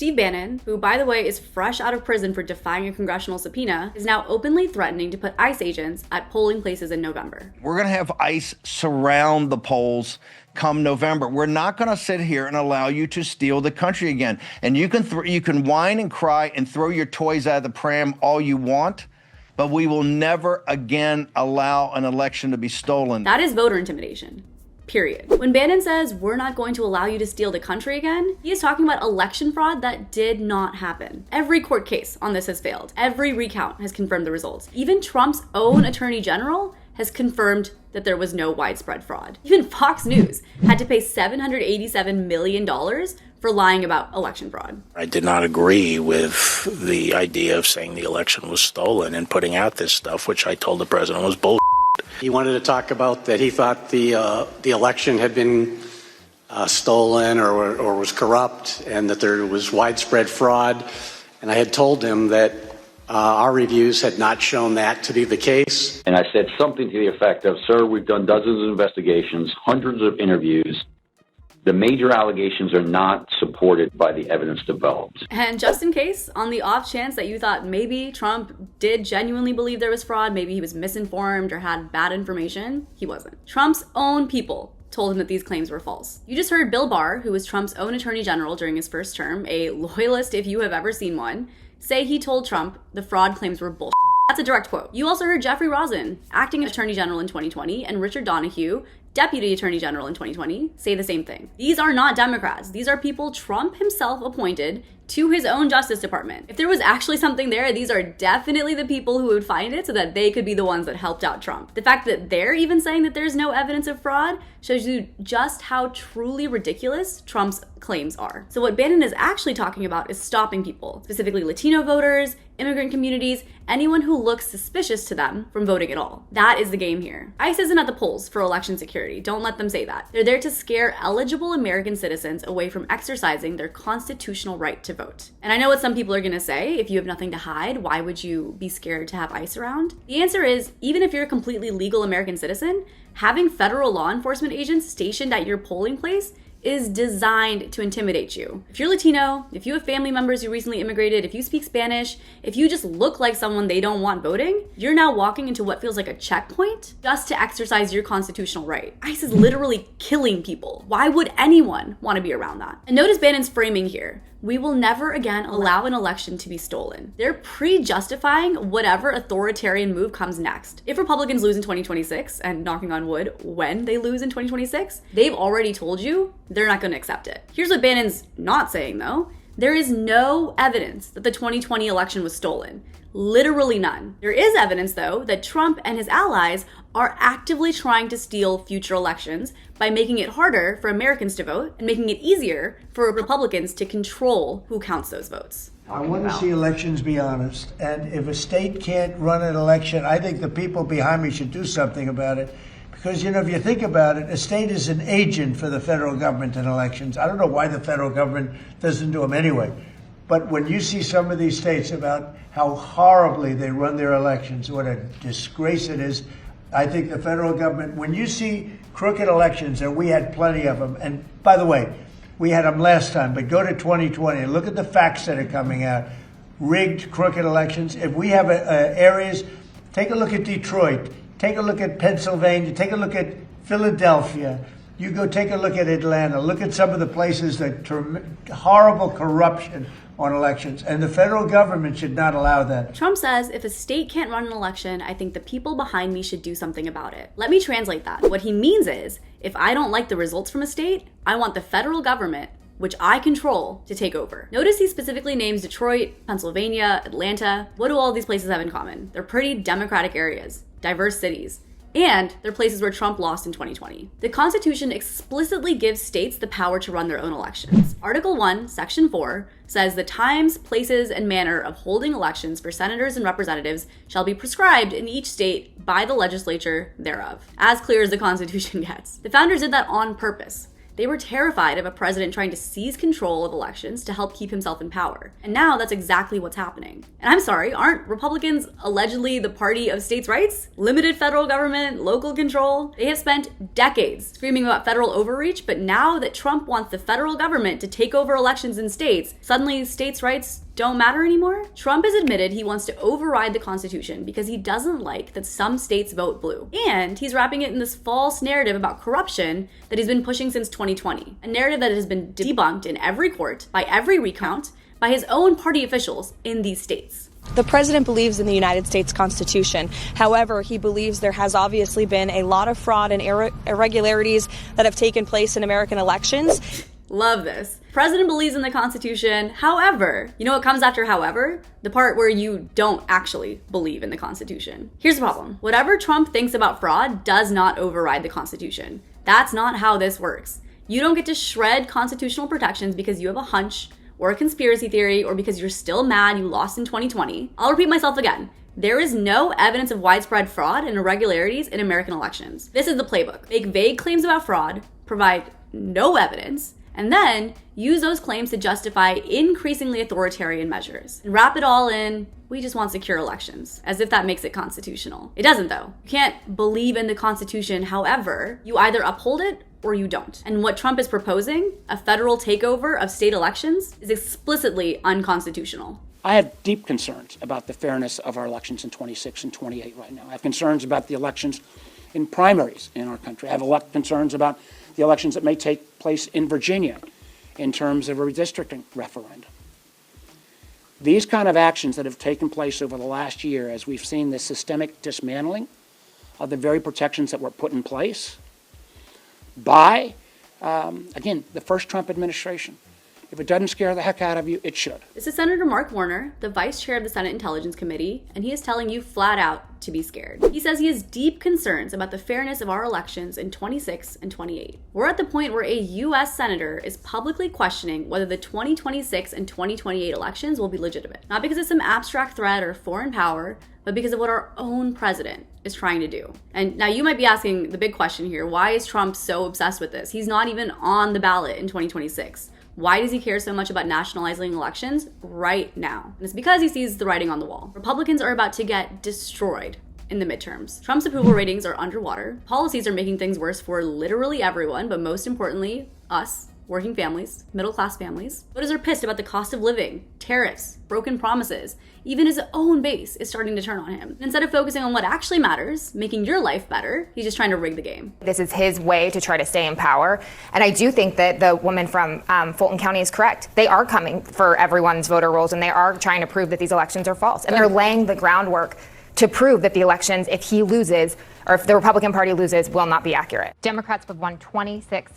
Steve Bannon, who by the way is fresh out of prison for defying a congressional subpoena, is now openly threatening to put ICE agents at polling places in November. We're going to have ICE surround the polls come November. We're not going to sit here and allow you to steal the country again. And you can whine and cry and throw your toys out of the pram all you want, but we will never again allow an election to be stolen. That is voter intimidation. Period. When Bannon says we're not going to allow you to steal the country again, he is talking about election fraud that did not happen. Every court case on this has failed. Every recount has confirmed the results. Even Trump's own attorney general has confirmed that there was no widespread fraud. Even Fox News had to pay $787 million for lying about election fraud. I did not agree with the idea of saying the election was stolen and putting out this stuff, which I told the president was bull. He wanted to talk about that he thought the election had been stolen or was corrupt and that there was widespread fraud. And I had told him that our reviews had not shown that to be the case. And I said something to the effect of, sir, we've done dozens of investigations, hundreds of interviews. The major allegations are not supported by the evidence developed. And just in case, on the off chance that you thought maybe Trump did genuinely believe there was fraud, maybe he was misinformed or had bad information, he wasn't. Trump's own people told him that these claims were false. You just heard Bill Barr, who was Trump's own attorney general during his first term, a loyalist if you have ever seen one, say he told Trump the fraud claims were bullshit. That's a direct quote. You also heard Jeffrey Rosen, acting attorney general in 2020, and Richard Donahue, deputy attorney general in 2020, say the same thing. These are not Democrats. These are people Trump himself appointed to his own Justice Department. If there was actually something there, these are definitely the people who would find it so that they could be the ones that helped out Trump. The fact that they're even saying that there's no evidence of fraud shows you just how truly ridiculous Trump's claims are. So what Bannon is actually talking about is stopping people, specifically Latino voters, immigrant communities, anyone who looks suspicious to them from voting at all. That is the game here. ICE isn't at the polls for election security. Don't let them say that. They're there to scare eligible American citizens away from exercising their constitutional right to vote. And I know what some people are gonna say, if you have nothing to hide, why would you be scared to have ICE around? The answer is, even if you're a completely legal American citizen, having federal law enforcement agents stationed at your polling place is designed to intimidate you. If you're Latino, if you have family members who recently immigrated, if you speak Spanish, if you just look like someone they don't want voting, you're now walking into what feels like a checkpoint just to exercise your constitutional right. ICE is literally killing people. Why would anyone want to be around that? And notice Bannon's framing here. We will never again allow an election to be stolen. They're pre-justifying whatever authoritarian move comes next. If Republicans lose in 2026, and knocking on wood, when they lose in 2026, they've already told you they're not going to accept it. Here's what Bannon's not saying though. There is no evidence that the 2020 election was stolen. Literally none. There is evidence, though, that Trump and his allies are actively trying to steal future elections by making it harder for Americans to vote and making it easier for Republicans to control who counts those votes. I want to see elections be honest. And if a state can't run an election, I think the people behind me should do something about it. Because, if you think about it, a state is an agent for the federal government in elections. I don't know why the federal government doesn't do them anyway. But when you see some of these states about how horribly they run their elections, what a disgrace it is, I think the federal government, when you see crooked elections, and we had plenty of them, and by the way, we had them last time, but go to 2020 and look at the facts that are coming out. Rigged, crooked elections. If we have areas, take a look at Detroit, take a look at Pennsylvania, take a look at Philadelphia. You go take a look at Atlanta. Look at some of the places that horrible corruption on elections, and the federal government should not allow that. Trump says, if a state can't run an election, I think the people behind me should do something about it. Let me translate that. What he means is, if I don't like the results from a state, I want the federal government, which I control, to take over. Notice he specifically names Detroit, Pennsylvania, Atlanta. What do all these places have in common? They're pretty democratic areas, diverse cities. And they're places where Trump lost in 2020. The Constitution explicitly gives states the power to run their own elections. Article 1, Section 4 says the times, places, and manner of holding elections for senators and representatives shall be prescribed in each state by the legislature thereof. As clear as the Constitution gets. The founders did that on purpose. They were terrified of a president trying to seize control of elections to help keep himself in power. And now that's exactly what's happening. And I'm sorry, aren't Republicans allegedly the party of states' rights? Limited federal government, local control? They have spent decades screaming about federal overreach, but now that Trump wants the federal government to take over elections in states, suddenly states' rights don't matter anymore? Trump has admitted he wants to override the Constitution because he doesn't like that some states vote blue. And he's wrapping it in this false narrative about corruption that he's been pushing since 2020. A narrative that has been debunked in every court, by every recount, by his own party officials in these states. The president believes in the United States Constitution. However, he believes there has obviously been a lot of fraud and irregularities that have taken place in American elections. Love this. President believes in the Constitution. However, you know what comes after however? The part where you don't actually believe in the Constitution. Here's the problem. Whatever Trump thinks about fraud does not override the Constitution. That's not how this works. You don't get to shred constitutional protections because you have a hunch or a conspiracy theory or because you're still mad you lost in 2020. I'll repeat myself again. There is no evidence of widespread fraud and irregularities in American elections. This is the playbook. Make vague claims about fraud, provide no evidence, and then use those claims to justify increasingly authoritarian measures. And wrap it all in, we just want secure elections, as if that makes it constitutional. It doesn't though. You can't believe in the Constitution, however, you either uphold it or you don't. And what Trump is proposing, a federal takeover of state elections, is explicitly unconstitutional. I have deep concerns about the fairness of our elections in 26 and 28 right now. I have concerns about the elections in primaries in our country. I have concerns about the elections that may take place in Virginia in terms of a redistricting referendum. These kind of actions that have taken place over the last year, as we've seen the systemic dismantling of the very protections that were put in place by, again, the first Trump administration. If it doesn't scare the heck out of you, it should. This is Senator Mark Warner, the vice chair of the Senate Intelligence Committee, and he is telling you flat out to be scared. He says he has deep concerns about the fairness of our elections in 26 and 28. We're at the point where a U.S. senator is publicly questioning whether the 2026 and 2028 elections will be legitimate. Not because it's some abstract threat or foreign power, but because of what our own president is trying to do. And now you might be asking the big question here, why is Trump so obsessed with this? He's not even on the ballot in 2026. Why does he care so much about nationalizing elections right now? And it's because he sees the writing on the wall. Republicans are about to get destroyed in the midterms. Trump's approval ratings are underwater. Policies are making things worse for literally everyone, but most importantly, us, working families, middle-class families. Voters are pissed about the cost of living, tariffs, broken promises. Even his own base is starting to turn on him. Instead of focusing on what actually matters, making your life better, he's just trying to rig the game. This is his way to try to stay in power. And I do think that the woman from Fulton County is correct. They are coming for everyone's voter rolls, and they are trying to prove that these elections are false. And they're laying the groundwork to prove that the elections, if he loses, or if the Republican Party loses, will not be accurate. Democrats have won 26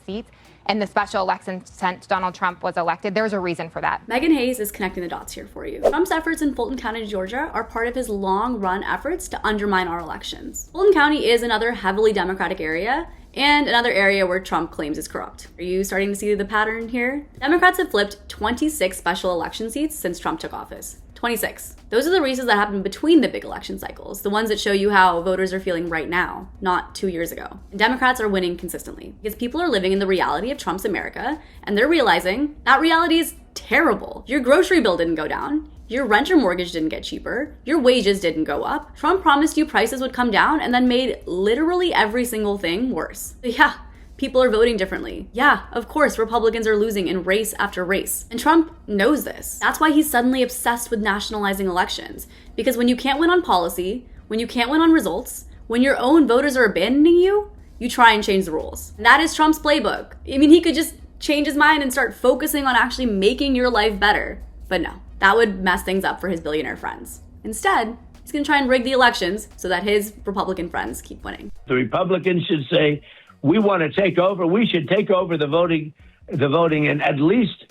seats. And the special election since Donald Trump was elected. There's a reason for that. Megan Hayes is connecting the dots here for you. Trump's efforts in Fulton County, Georgia are part of his long-run efforts to undermine our elections. Fulton County is another heavily Democratic area and another area where Trump claims is corrupt. Are you starting to see the pattern here? Democrats have flipped 26 special election seats since Trump took office. 26. Those are the races that happen between the big election cycles, the ones that show you how voters are feeling right now, not 2 years ago. And Democrats are winning consistently because people are living in the reality of Trump's America, and they're realizing that reality is terrible. Your grocery bill didn't go down. Your rent or mortgage didn't get cheaper. Your wages didn't go up. Trump promised you prices would come down and then made literally every single thing worse. So yeah, people are voting differently. Yeah, of course, Republicans are losing in race after race. And Trump knows this. That's why he's suddenly obsessed with nationalizing elections. Because when you can't win on policy, when you can't win on results, when your own voters are abandoning you, you try and change the rules. And that is Trump's playbook. I mean, he could just change his mind and start focusing on actually making your life better. But no, that would mess things up for his billionaire friends. Instead, he's gonna try and rig the elections so that his Republican friends keep winning. The Republicans should say, we want to take over. We should take over the voting in at least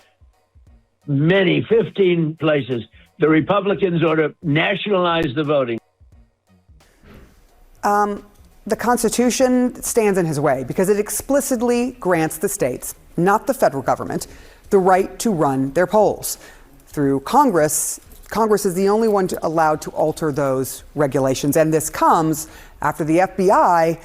15 places. The Republicans ought to nationalize the voting. The Constitution stands in his way because it explicitly grants the states, not the federal government, the right to run their polls. Through Congress, Congress is the only one allowed to alter those regulations. And this comes after the FBI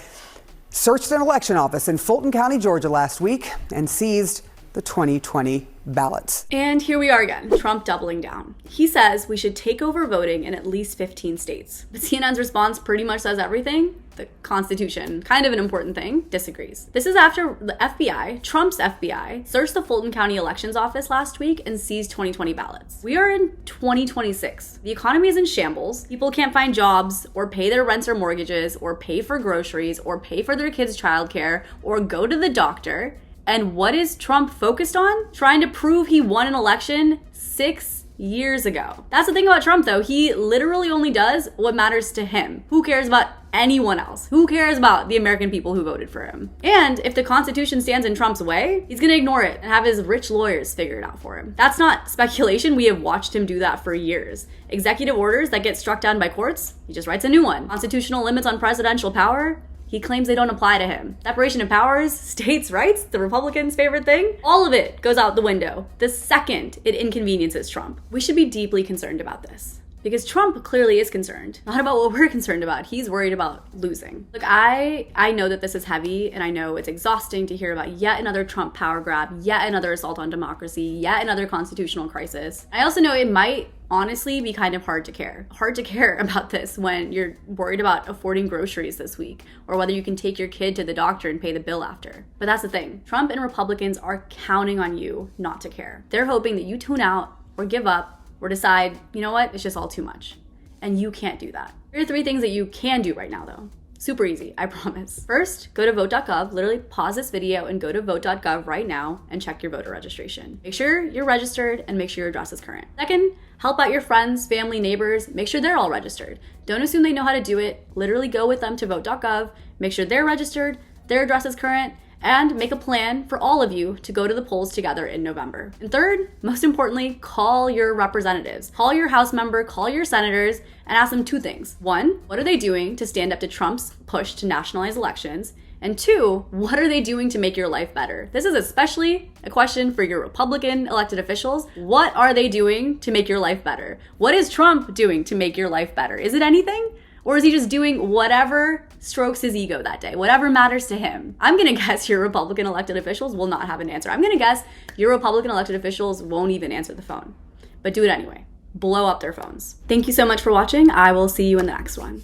searched an election office in Fulton County, Georgia last week and seized the 2020 ballots. And here we are again, Trump doubling down. He says we should take over voting in at least 15 states. But CNN's response pretty much says everything. The Constitution, kind of an important thing, disagrees. This is after the FBI, Trump's FBI, searched the Fulton County Elections Office last week and seized 2020 ballots. We are in 2026. The economy is in shambles. People can't find jobs or pay their rents or mortgages or pay for groceries or pay for their kids' childcare or go to the doctor. And what is Trump focused on? Trying to prove he won an election 6 years ago. That's the thing about Trump, though. He literally only does what matters to him. Who cares about anyone else? Who cares about the American people who voted for him? And if the Constitution stands in Trump's way, he's gonna ignore it and have his rich lawyers figure it out for him. That's not speculation. We have watched him do that for years. Executive orders that get struck down by courts, he just writes a new one. Constitutional limits on presidential power, he claims they don't apply to him. Separation of powers, states' rights, the Republicans' favorite thing, all of it goes out the window the second it inconveniences Trump. We should be deeply concerned about this. Because Trump clearly is concerned, not about what we're concerned about. He's worried about losing. Look, I know that this is heavy, and I know it's exhausting to hear about yet another Trump power grab, yet another assault on democracy, yet another constitutional crisis. I also know it might honestly be kind of hard to care. Hard to care about this when you're worried about affording groceries this week, or whether you can take your kid to the doctor and pay the bill after. But that's the thing. Trump and Republicans are counting on you not to care. They're hoping that you tune out or give up or decide, you know what, it's just all too much. And you can't do that. Here are 3 things that you can do right now, though. Super easy, I promise. First, go to vote.gov, literally pause this video and go to vote.gov right now and check your voter registration. Make sure you're registered and make sure your address is current. Second, help out your friends, family, neighbors, make sure they're all registered. Don't assume they know how to do it. Literally go with them to vote.gov, make sure they're registered, their address is current, and make a plan for all of you to go to the polls together in November. And third, most importantly, call your representatives. Call your House member, call your senators, and ask them 2 things. 1, what are they doing to stand up to Trump's push to nationalize elections? And 2, what are they doing to make your life better? This is especially a question for your Republican elected officials. What are they doing to make your life better? What is Trump doing to make your life better? Is it anything? Or is he just doing whatever strokes his ego that day, whatever matters to him? I'm gonna guess your Republican elected officials will not have an answer. I'm gonna guess your Republican elected officials won't even answer the phone. But do it anyway. Blow up their phones. Thank you so much for watching. I will see you in the next one.